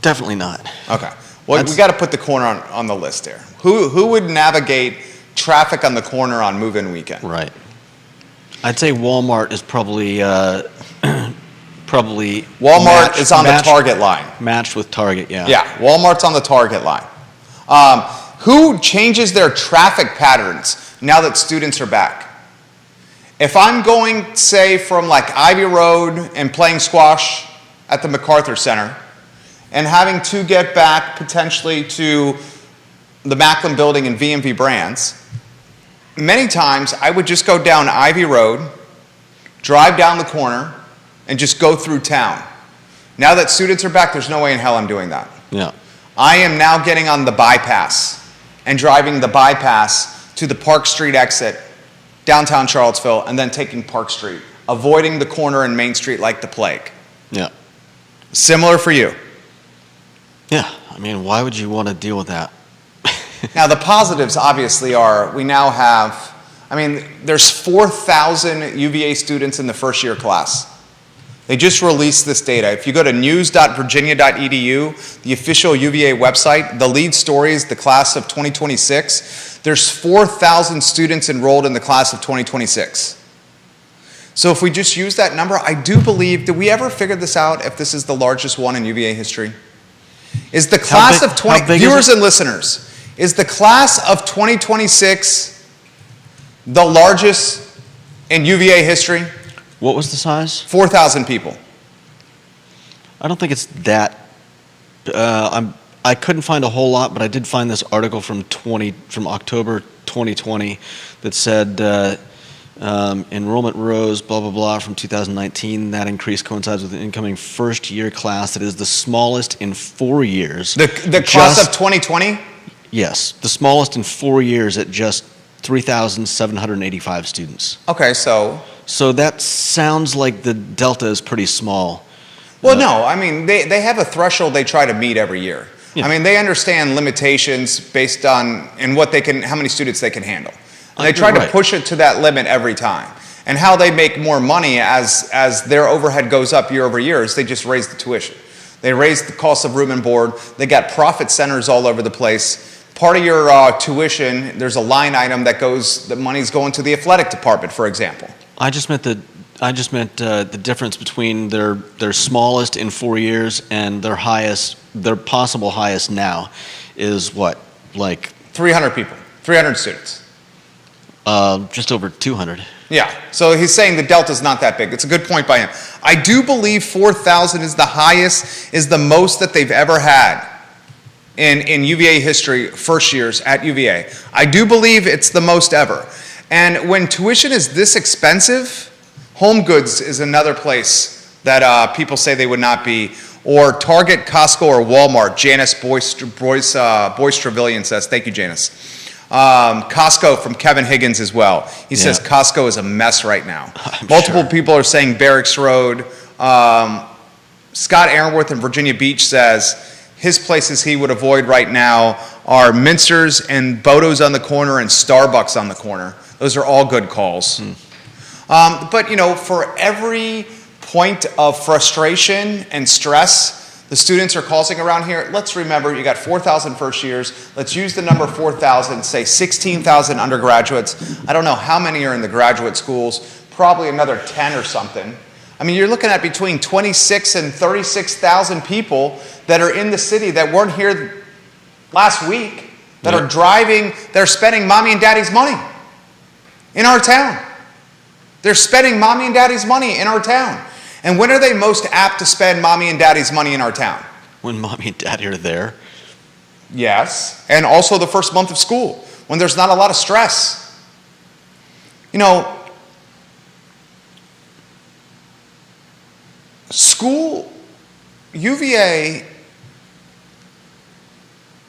Definitely not. Okay. Well, we got to put the corner on the list here. Who would navigate traffic on the corner on move-in weekend? Right. I'd say Walmart is probably Walmart is on the Target line. Matched with Target, yeah. Yeah, Walmart's on the Target line. Who changes their traffic patterns now that students are back? If I'm going, say, from like Ivy Road and playing squash at the MacArthur Center and having to get back potentially to the Macklin Building and VMV Brands, many times I would just go down Ivy Road, drive down the corner, and just go through town. Now that students are back, there's no way in hell I'm doing that. Yeah. I am now getting on the bypass and driving the bypass to the Park Street exit, downtown Charlottesville, and then taking Park Street, avoiding the corner and Main Street like the plague. Yeah. Similar for you. Yeah. I mean, why would you want to deal with that? Now, the positives obviously are we now have, there's 4,000 UVA students in the first year class. They just released this data. If you go to news.virginia.edu, the official UVA website, the lead story is the class of 2026. There's 4,000 students enrolled in the class of 2026. So if we just use that number, I do believe, did we ever figure this out, if this is the largest one in UVA history? Is the class of 20, viewers and listeners, is the class of 2026 the largest in UVA history? What was the size? 4,000 people. I don't think it's that. I couldn't find a whole lot, but I did find this article from October 2020 that said enrollment rose, blah, blah, blah, from 2019. That increase coincides with an incoming first-year class that is the smallest in 4 years. The class of 2020? Yes, the smallest in 4 years at just 3,785 students. Okay, so that sounds like the delta is pretty small. Well, no, I mean, they have a threshold they try to meet every year. Yeah. I mean, they understand limitations based on how many students they can handle. And they try to push it to that limit every time. And how they make more money as their overhead goes up year over year is they just raise the tuition. They raise the cost of room and board. They got profit centers all over the place. Part of your tuition, there's a line item the money's going to the athletic department, for example. I just meant the difference between their smallest in 4 years and their possible highest now is what, like 300 people, 300 students. Just over 200. Yeah, so he's saying the delta's not that big. It's a good point by him. I do believe 4,000 is the highest, is the most that they've ever had in UVA history, first years at UVA. I do believe it's the most ever. And when tuition is this expensive, Home Goods is another place that people say they would not be, or Target, Costco, or Walmart. Janice Boyce Trevelyan says, thank you, Janice. Costco from Kevin Higgins as well. He says Costco is a mess right now. Multiple people are saying Barracks Road. Scott Aaronworth in Virginia Beach says his places he would avoid right now are Mincer's and Bodo's on the corner and Starbucks on the corner. Those are all good calls. But, for every point of frustration and stress the students are causing around here, let's remember you got 4,000 first years. Let's use the number 4,000, say 16,000 undergraduates. I don't know how many are in the graduate schools, probably another 10 or something. I mean, you're looking at between 26 and 36,000 people that are in the city that weren't here last week, that are driving, that are spending mommy and daddy's money in our town. They're spending mommy and daddy's money in our town. And when are they most apt to spend mommy and daddy's money in our town? When mommy and daddy are there. Yes, and also the first month of school, when there's not a lot of stress. School, UVA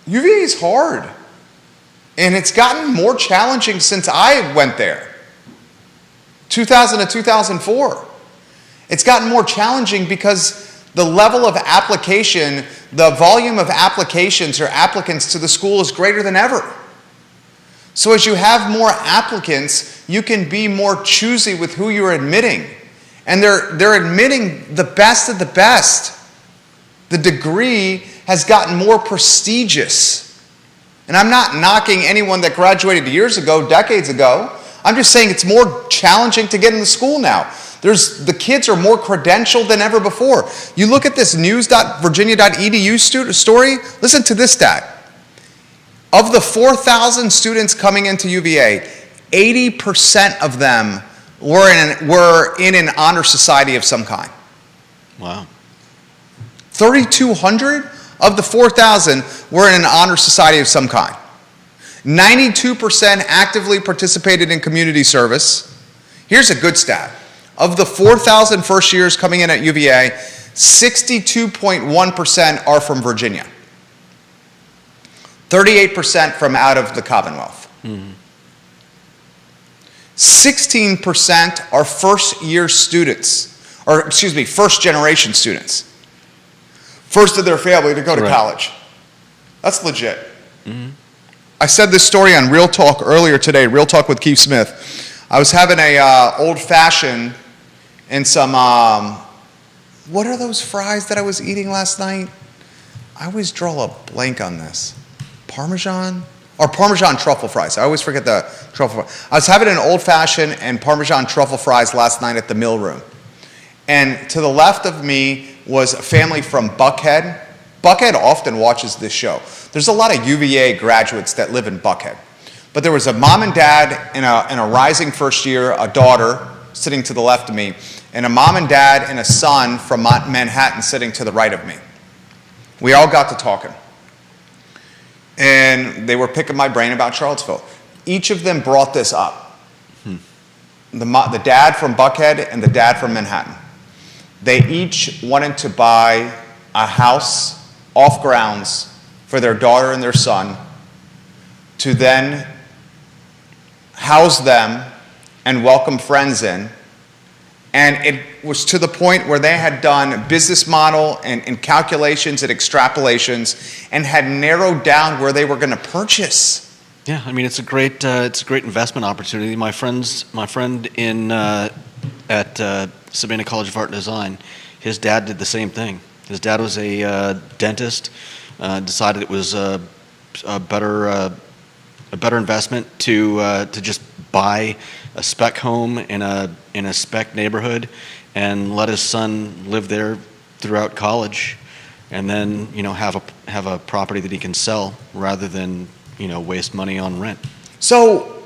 is hard. And it's gotten more challenging since I went there. 2000 to 2004. It's gotten more challenging because the level of application, the volume of applications or applicants to the school is greater than ever. So as you have more applicants, you can be more choosy with who you're admitting. And they're admitting the best of the best. The degree has gotten more prestigious. And I'm not knocking anyone that graduated years ago, decades ago. I'm just saying it's more challenging to get into school now. The kids are more credentialed than ever before. You look at this news.virginia.edu story, listen to this stat. Of the 4,000 students coming into UVA, 80% of them were in an honor society of some kind. Wow. 3,200 of the 4,000 were in an honor society of some kind. 92% actively participated in community service. Here's a good stat. Of the 4,000 first years coming in at UVA, 62.1% are from Virginia. 38% from out of the Commonwealth. 16% are first-year students, first-generation students. First of their family to go to college. That's legit. I said this story on Real Talk earlier today, Real Talk with Keith Smith. I was having a old-fashioned and some what are those fries that I was eating last night? I always draw a blank on this. Parmesan? Or Parmesan truffle fries. I always forget the truffle fries. I was having an old-fashioned and Parmesan truffle fries last night at the Mill Room. And to the left of me was a family from Buckhead. Buckhead often watches this show. There's a lot of UVA graduates that live in Buckhead. But there was a mom and dad and a rising first year, a daughter sitting to the left of me, and a mom and dad and a son from Manhattan sitting to the right of me. We all got to talking. And they were picking my brain about Charlottesville. Each of them brought this up. The dad from Buckhead and the dad from Manhattan. They each wanted to buy a house off grounds for their daughter and their son to then house them and welcome friends in. And it was to the point where they had done business model and calculations and extrapolations and had narrowed down where they were going to purchase. Yeah, I mean it's a great investment opportunity. My friend at Sabina College of Art and Design, his dad did the same thing. His dad was a dentist. Decided it was a better investment to just buy a spec home in a spec neighborhood and let his son live there throughout college, and then have a property that he can sell rather than waste money on rent. So,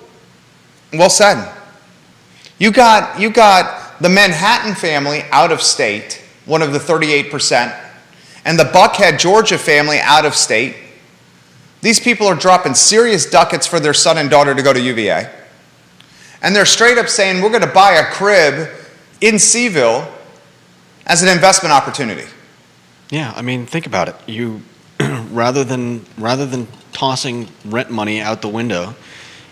well said. You got the Manhattan family out of state, one of the 38%, and the Buckhead, Georgia family out of state. These people are dropping serious ducats for their son and daughter to go to UVA. And they're straight up saying, we're going to buy a crib in Seaville as an investment opportunity. Yeah, I mean, think about it. You rather than tossing rent money out the window,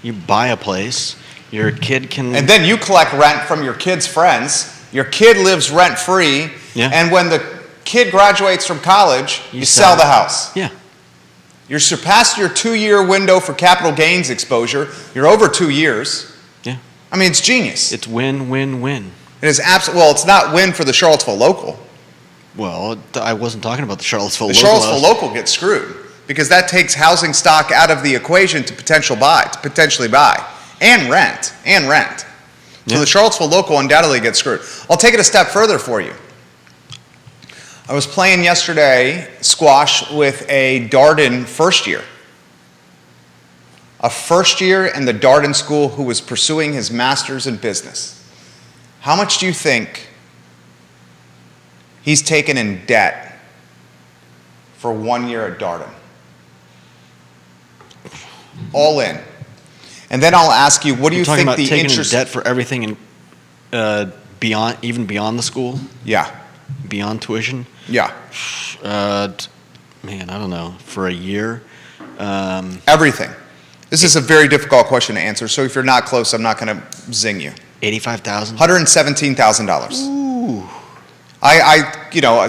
you buy a place. Your kid can... And then you collect rent from your kid's friends. Your kid lives rent-free. Yeah. And when the kid graduates from college, you sell the house. Yeah. You're surpassed your 2-year window for capital gains exposure. You're over 2 years. Yeah. I mean, it's genius. It's win, win, win. It is well, it's not win for the Charlottesville local. Well, I wasn't talking about the Charlottesville The local. Charlottesville local gets screwed because that takes housing stock out of the equation to potentially buy, and rent. So Yeah. the Charlottesville local undoubtedly gets screwed. I'll take it a step further for you. I was playing yesterday squash with a Darden first year. A first year in the Darden school who was pursuing his master's in business. How much do you think he's taken in debt for 1 year at Darden? All in. And then I'll ask you, what do you think about the taking interest... in debt for everything and beyond the school? Yeah. Beyond tuition? Yeah. Man, I don't know. For a year? Everything. This is a very difficult question to answer, so if you're not close, I'm not going to zing you. $85,000? $117,000. Ooh.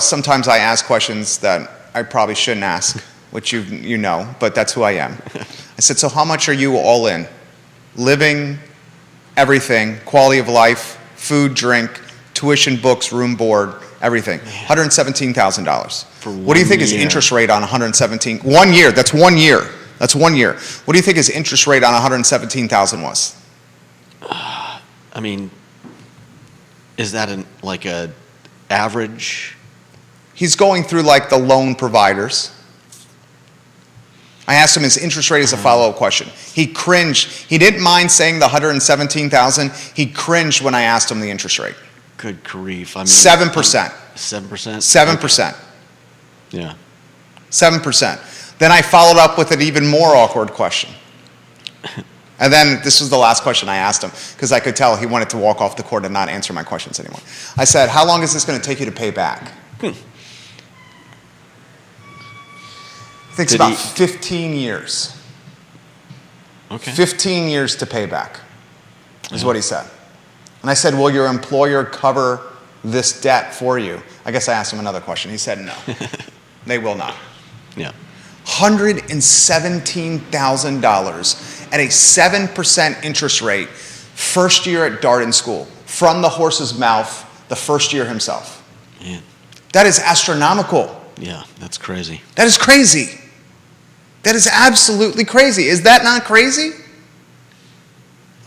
Sometimes I ask questions that I probably shouldn't ask, which you know, but that's who I am. I said, so how much are you all in? Living, everything, quality of life, food, drink, tuition, books, room, board, everything. $117,000. What do you think is interest rate on 117? 1 year. That's 1 year. That's 1 year. What do you think his interest rate on 117,000 was? I mean, is that like a average? He's going through like the loan providers. I asked him his interest rate as a follow-up question. He cringed. He didn't mind saying the 117,000. He cringed when I asked him the interest rate. Good grief. I mean, 7%. 7%? 7%. Yeah. 7%. Then I followed up with an even more awkward question. And then this was the last question I asked him because I could tell he wanted to walk off the court and not answer my questions anymore. I said, how long is this going to take you to pay back? He thinks about 15 years. Okay. 15 years to pay back is what he said. And I said, will your employer cover this debt for you? I guess I asked him another question. He said no. They will not. Yeah. $117,000 at a 7% interest rate, first year at Darden School, from the horse's mouth, the first year himself. Man. That is astronomical. Yeah, that's crazy. That is crazy. That is absolutely crazy. Is that not crazy?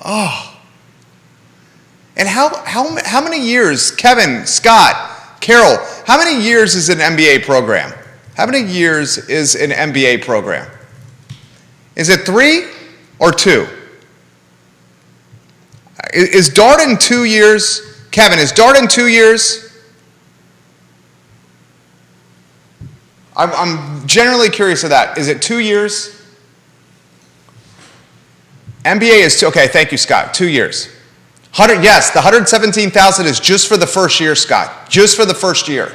Oh. And how many years, Kevin, Scott, Carol, how many years is an MBA program? How many years is an MBA program? Is it 3 or 2? Is Darden 2 years? Kevin, is Darden 2 years? I'm generally curious of that. Is it 2 years? MBA is okay. Thank you, Scott. 2 years. Yes, the 117,000 is just for the first year, Scott. Just for the first year.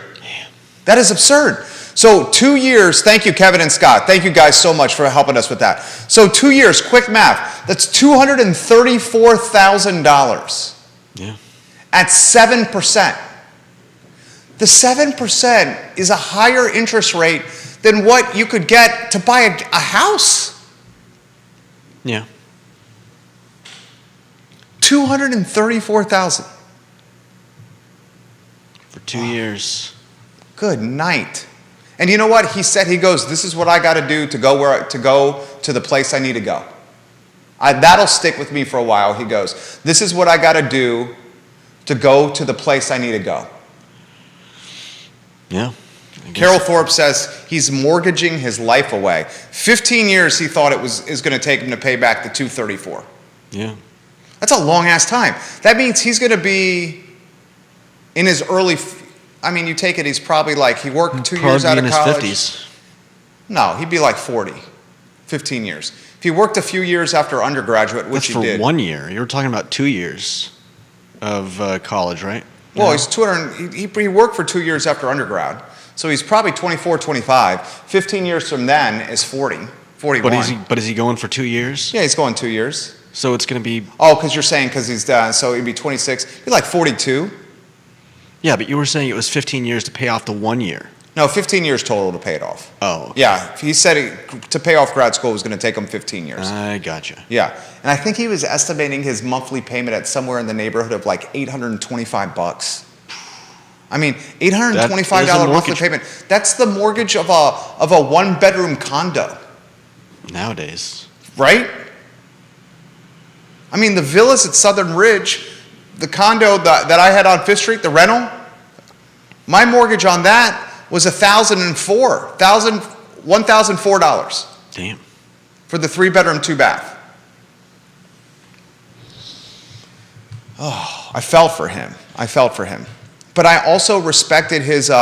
That is absurd. So 2 years. Thank you, Kevin and Scott. Thank you guys so much for helping us with that. So 2 years. Quick math. That's $234,000. Yeah. At 7%. The 7% is a higher interest rate than what you could get to buy a house. Yeah. $234,000 For 2 years. Good night. And you know what he said? He goes, "This is what I got to do to go to the place I need to go." That'll stick with me for a while. He goes, "This is what I got to do to go to the place I need to go." Yeah. Carol Thorpe says he's mortgaging his life away. 15 years he thought is going to take him to pay back the 234. Yeah. That's a long ass time. That means he's going to be in his early. You take it. He's probably he worked 2 years out of college. In his 50s. No, he'd be like 40. 15 years. If he worked a few years after undergraduate, which That's he did. for 1 year. You were talking about 2 years of college, right? Well, Yeah. he's 200. He worked for 2 years after undergrad, so he's probably 24, 25. 15 years from then is 40, 41. But is he going for 2 years? Yeah, he's going 2 years. So it's going to be. Oh, because you're saying because he's done, so he'd be 26. He'd be like 42. Yeah, but you were saying it was 15 years to pay off the 1 year. No, 15 years total to pay it off. Oh. Okay. Yeah, he said to pay off grad school was going to take him 15 years. I gotcha. Yeah, and I think he was estimating his monthly payment at somewhere in the neighborhood of like $825. I mean, $825 monthly payment. That's the mortgage of a one-bedroom condo. Nowadays. Right? I mean, the villas at Southern Ridge, the condo that I had on Fifth Street, the rental, my mortgage on that was $1,004. Damn. For the 3-bedroom, 2-bath. Oh, I felt for him. But I also respected his, you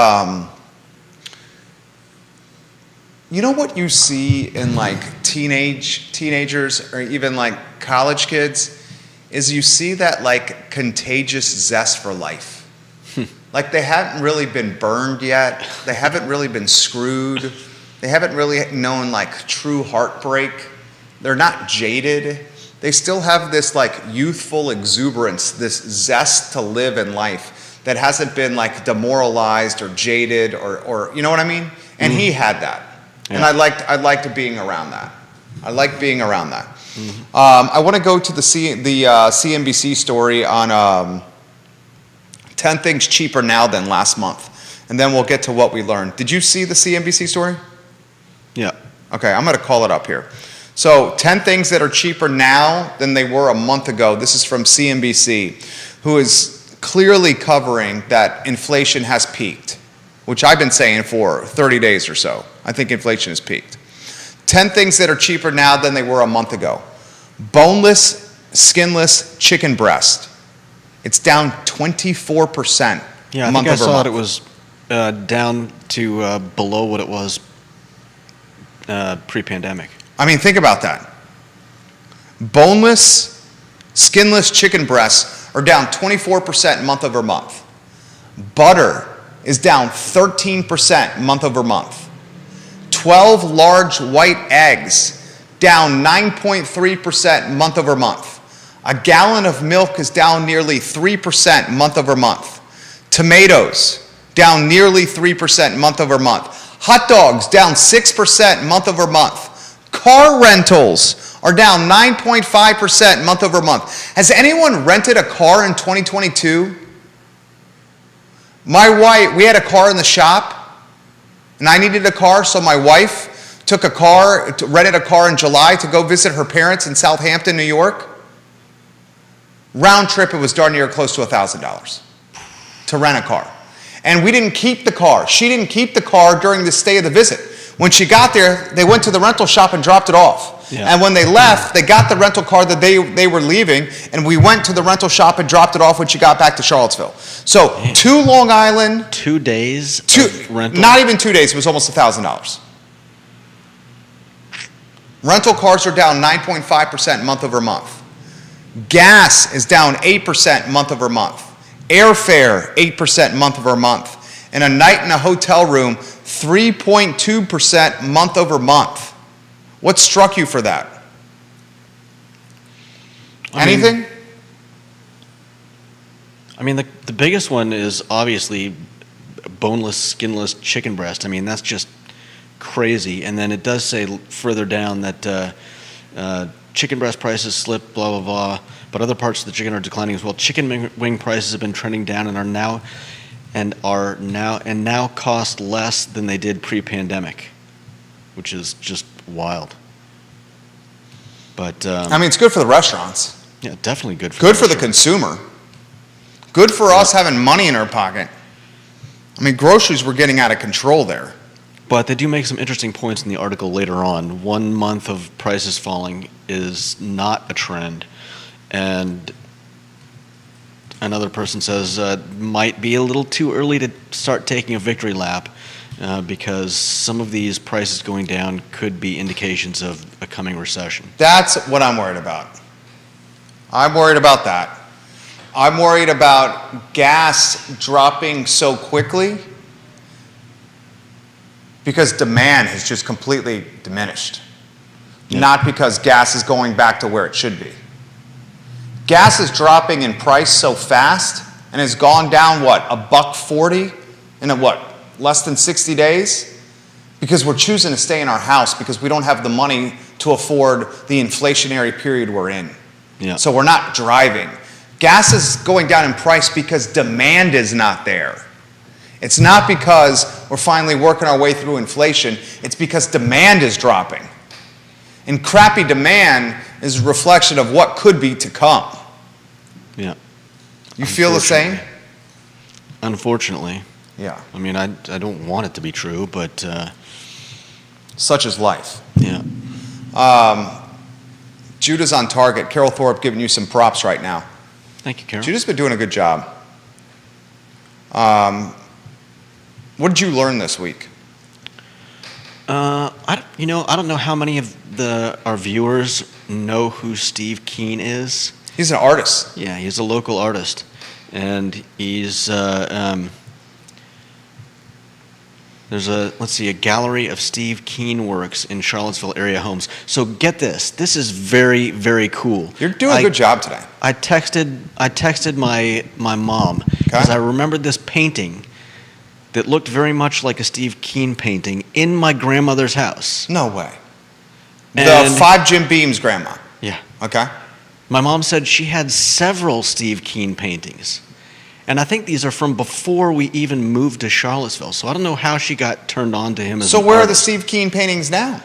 know what you see in like teenagers or even like college kids is you see that like contagious zest for life. Like they haven't really been burned yet. They haven't really been screwed. They haven't really known like true heartbreak. They're not jaded. They still have this like youthful exuberance, this zest to live in life that hasn't been like demoralized or jaded or you know what I mean? And he had that. Yeah. And I liked being around that. I like being around that. Mm-hmm. I want to go to the CNBC story on 10 things cheaper now than last month. And then we'll get to what we learned. Did you see the CNBC story? Yeah. Okay, I'm going to call it up here. So 10 things that are cheaper now than they were a month ago. This is from CNBC, who is clearly covering that inflation has peaked, which I've been saying for 30 days or so. I think inflation has peaked. 10 things that are cheaper now than they were a month ago. Boneless, skinless chicken breast. It's down 24% Yeah, I think I saw it was down to below what it was pre-pandemic. I mean, think about that. Boneless, skinless chicken breasts are down 24% month over month. Butter is down 13% month over month. 12 large white eggs down 9.3% month over month. A gallon of milk is down nearly 3% month over month. Tomatoes down nearly 3% month over month. Hot dogs down 6% month over month. Car rentals are down 9.5% month over month. Has anyone rented a car in 2022? My wife, we had a car in the shop, and I needed a car, so my wife took a car, rented a car in July to go visit her parents in Southampton, New York. Round trip, it was darn near close to $1,000 to rent a car. And we didn't keep the car. She didn't keep the car during the stay of the visit. When she got there, they went to the rental shop and dropped it off. Yeah. And when they left, they got the rental car that they were leaving, and we went to the rental shop and dropped it off when she got back to Charlottesville. So, to Long Island, 2 days of rental? not even 2 days, it was almost $1,000. Rental cars are down 9.5% month over month. Gas is down 8% month over month. Airfare, 8% month over month. And a night in a hotel room, 3.2% month over month. What struck you for that? Anything? I mean, the biggest one is obviously boneless, skinless chicken breast. I mean, that's just crazy. And then it does say further down that chicken breast prices slipped, blah, blah, blah, but other parts of the chicken are declining as well. Chicken wing prices have been trending down and now cost less than they did pre-pandemic, which is just wild. But I mean, it's good for the restaurants. yeah, definitely good for Good for the consumer. Good for us having money in our pocket. I mean, groceries were getting out of control there. But they do make some interesting points in the article later on. 1 month of prices falling is not a trend. And another person says might be a little too early to start taking a victory lap because some of these prices going down could be indications of a coming recession. That's what I'm worried about. I'm worried about that. I'm worried about gas dropping so quickly because demand has just completely diminished. Yeah. Not because gas is going back to where it should be. Gas is dropping in price so fast and has gone down, what, $1.40 in less than 60 days? Because we're choosing to stay in our house because we don't have the money to afford the inflationary period we're in. Yeah. So we're not driving. Gas is going down in price because demand is not there. It's not because we're finally working our way through inflation. It's because demand is dropping. And crappy demand is a reflection of what could be to come. Yeah. You feel the same? Unfortunately. Yeah. I mean, I don't want it to be true, but Such is life. yeah. Judah's on target. Carol Thorpe giving you some props right now. Thank you, Carol. Judah's been doing a good job. What did you learn this week? I don't know how many of our viewers know who Steve Keen is. He's an artist. Yeah, he's a local artist, and he's there's a gallery of Steve Keen works in Charlottesville area homes. So get this. This is very, very cool. You're doing a good job today. I texted my mom because I remembered this painting that looked very much like a Steve Keen painting in my grandmother's house. No way. And- The 5 Jim Beams grandma. Yeah. Okay. My mom said she had several Steve Keen paintings. And I think these are from before we even moved to Charlottesville. So I don't know how she got turned on to him as So an where are the artist. Steve Keen paintings now?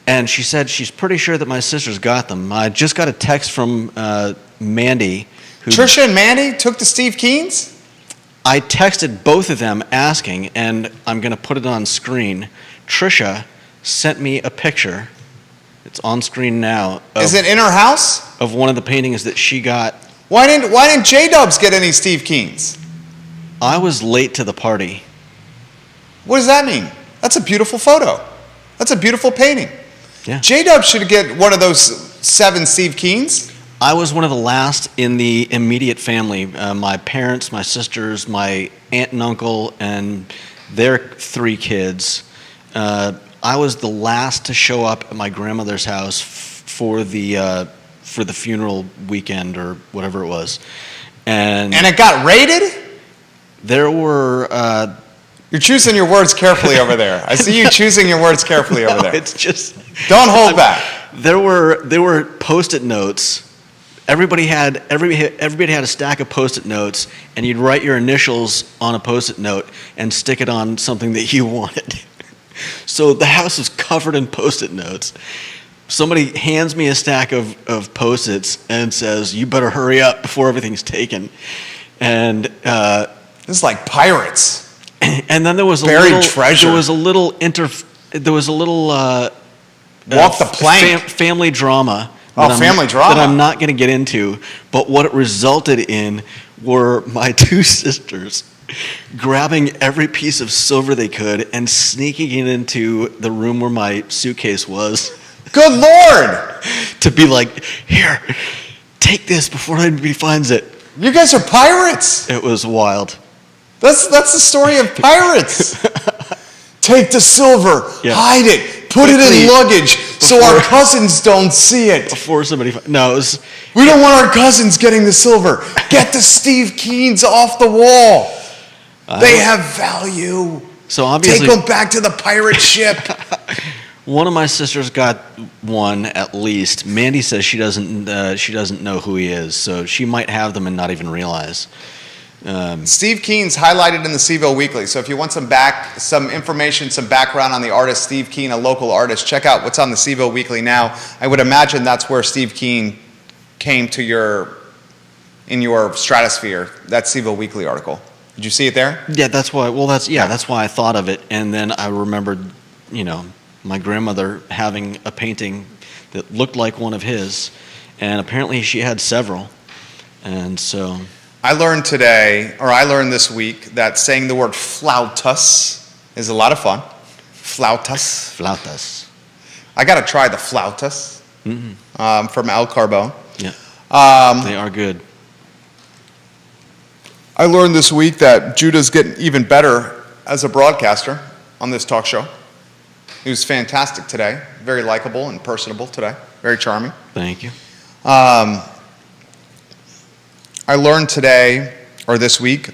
And she said she's pretty sure that my sisters got them. I just got a text from Mandy. Trisha and Mandy took the Steve Keens? I texted both of them asking, and I'm going to put it on screen. Trisha sent me a picture. It's on screen now. Is it in her house? Of one of the paintings that she got. Why didn't J-Dubs get any Steve Keens? I was late to the party. What does that mean? That's a beautiful photo. That's a beautiful painting. Yeah. J-Dubs should get one of those 7 Steve Keens. I was one of the last in the immediate family. My parents, my sisters, my aunt and uncle, and their 3 kids. I was the last to show up at my grandmother's house for the funeral weekend or whatever it was, and it got raided? there were. You're choosing your words carefully over there. I see you choosing your words carefully over there. It's just Don't hold back. there were Post-it notes everybody had a stack of Post-it notes, and you'd write your initials on a Post-it note and stick it on something that you wanted. So the house was covered in Post-it notes. Somebody hands me a stack of Post-its and says, "You better hurry up before everything's taken." And This is like pirates. and then there was Buried treasure. There was a little Walk the plank. family drama. Oh, family drama. That I'm not going to get into. But what it resulted in were my two sisters grabbing every piece of silver they could and sneaking it into the room where my suitcase was Good Lord! to be like, "Here, take this before anybody finds it." You guys are pirates. It was wild. That's the story of pirates. Take the silver, Yeah. hide it, put it Quickly, in luggage so our before- cousins don't see it. Before somebody, no, it was. We don't want our cousins getting the silver. Get the Steve Keens off the wall. They have value. So Take obviously, them back to the pirate ship. one of my sisters got one at least. Mandy says she doesn't know who he is, so she might have them and not even realize. Steve Keen's highlighted in the Seville Weekly. So if you want some information, some background on the artist Steve Keen, a local artist, check out what's on the Seville Weekly now. I would imagine that's where Steve Keen came to in your stratosphere, that Seville Weekly article. Did you see it there? Yeah, that's why. Well, that's why I thought of it, and then I remembered, my grandmother having a painting that looked like one of his, and apparently she had several, and so. I learned this week that saying the word flautas is a lot of fun. Flautas. Flautas. I got to try the flautas from El Carbone. Yeah. They are good. I learned this week that Judah's getting even better as a broadcaster on this talk show. He was fantastic today. Very likable and personable today. Very charming. Thank you. I learned this week,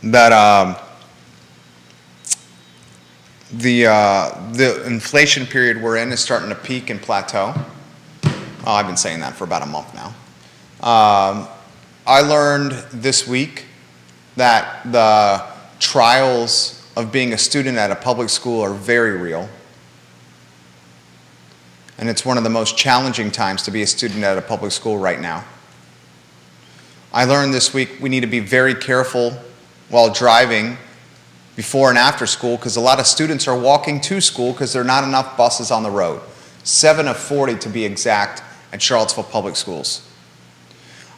that the inflation period we're in is starting to peak and plateau. Oh, I've been saying that for about a month now. I learned this week that the trials of being a student at a public school are very real. And it's one of the most challenging times to be a student at a public school right now. I learned this week we need to be very careful while driving before and after school, because a lot of students are walking to school because there are not enough buses on the road. 7 of 40 to be exact at Charlottesville Public Schools.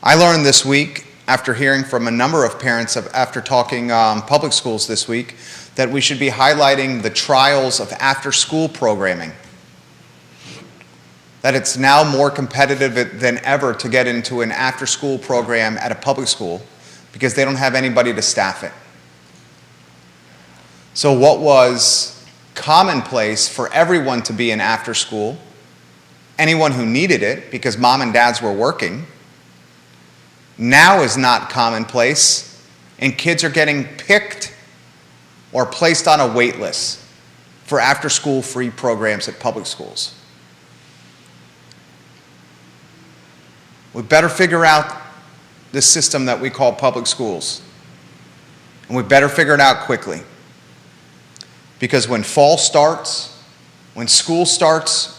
I learned this week, after hearing from a number of parents after talking public schools this week, that we should be highlighting the trials of after-school programming. That it's now more competitive than ever to get into an after-school program at a public school because they don't have anybody to staff it. So what was commonplace for everyone to be in after-school, anyone who needed it because mom and dads were working, now is not commonplace, and kids are getting picked or placed on a wait list for after-school free programs at public schools. We better figure out this system that we call public schools. And we better figure it out quickly. Because when fall starts, when school starts,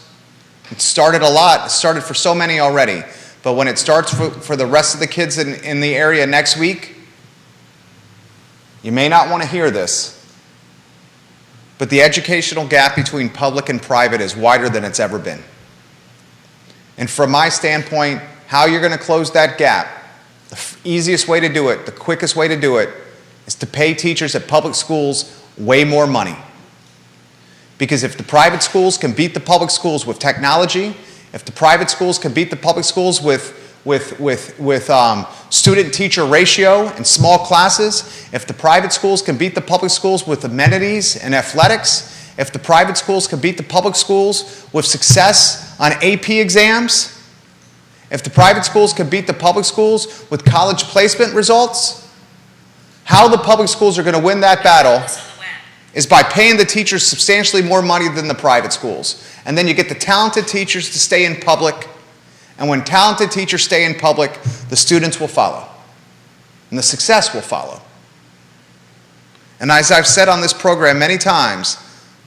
it started a lot. It started for so many already. But when it starts for the rest of the kids in the area next week, you may not want to hear this, but the educational gap between public and private is wider than it's ever been. And from my standpoint, how you're going to close that gap, the easiest way to do it, the quickest way to do it, is to pay teachers at public schools way more money. Because if the private schools can beat the public schools with technology, if the private schools can beat the public schools with student-teacher ratio and small classes, if the private schools can beat the public schools with amenities and athletics, if the private schools can beat the public schools with success on AP exams, if the private schools can beat the public schools with college placement results, how the public schools are going to win that battle is by paying the teachers substantially more money than the private schools. And then you get the talented teachers to stay in public, And when talented teachers stay in public, the students will follow. And the success will follow. And as I've said on this program many times,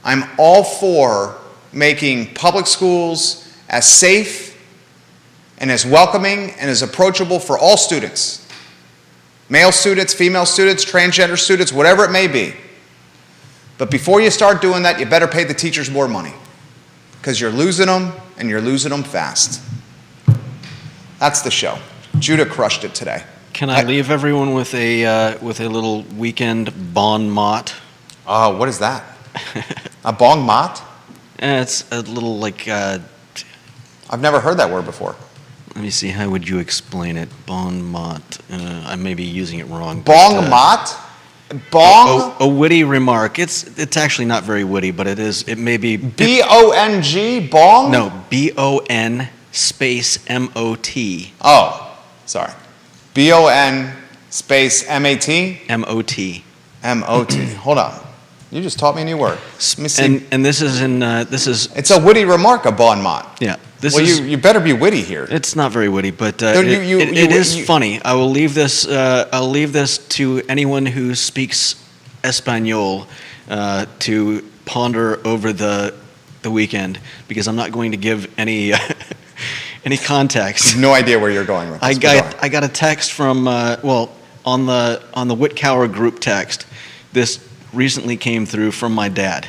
I'm all for making public schools as safe and as welcoming and as approachable for all students. Male students, female students, transgender students, whatever it may be. But before you start doing that, you better pay the teachers more money. Because you're losing them, and you're losing them fast. That's the show. Judah crushed it today. Can I leave everyone with a little weekend bon mot? What is that? A bong mot? It's a little like. I've never heard that word before. Let me see. How would you explain it? Bon mot. I may be using it wrong. Bong mot? Bong? A witty remark. It's actually not very witty, but it is. It may be. B-O-N-G? Bong? No. B-O-N space M-O-T. Oh, sorry. B-O-N space M-A-T? M-O-T. M-O-T. Hold on. You just taught me a new word. Let me see. And this is in. This is. It's a witty remark, a bon mot. Yeah. Well, you better be witty here. It's not very witty, but it is funny. I will leave this. I'll leave this to anyone who speaks Espanol to ponder over the weekend, because I'm not going to give any any context. No idea where you're going with this. I got a text from on the Whitcower group text. This recently came through from my dad.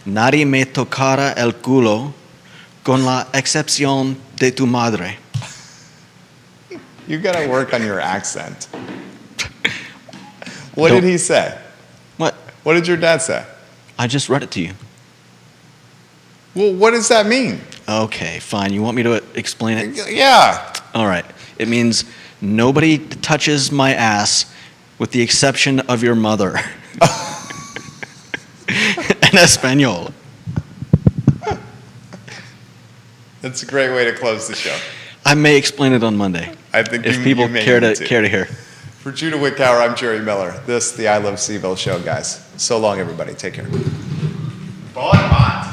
Nadie me tocara el culo, con la excepción de tu madre. You gotta work on your accent. What did he say? What? What did your dad say? I just read it to you. Well, what does that mean? Okay, fine. You want me to explain it? Yeah. All right. It means nobody touches my ass with the exception of your mother. En Espanol. That's a great way to close the show. I may explain it on Monday. I think if people care to hear. For Judah Whitcower, I'm Jerry Miller. This, the I Love Seville show, guys. So long, everybody. Take care. Bon mot.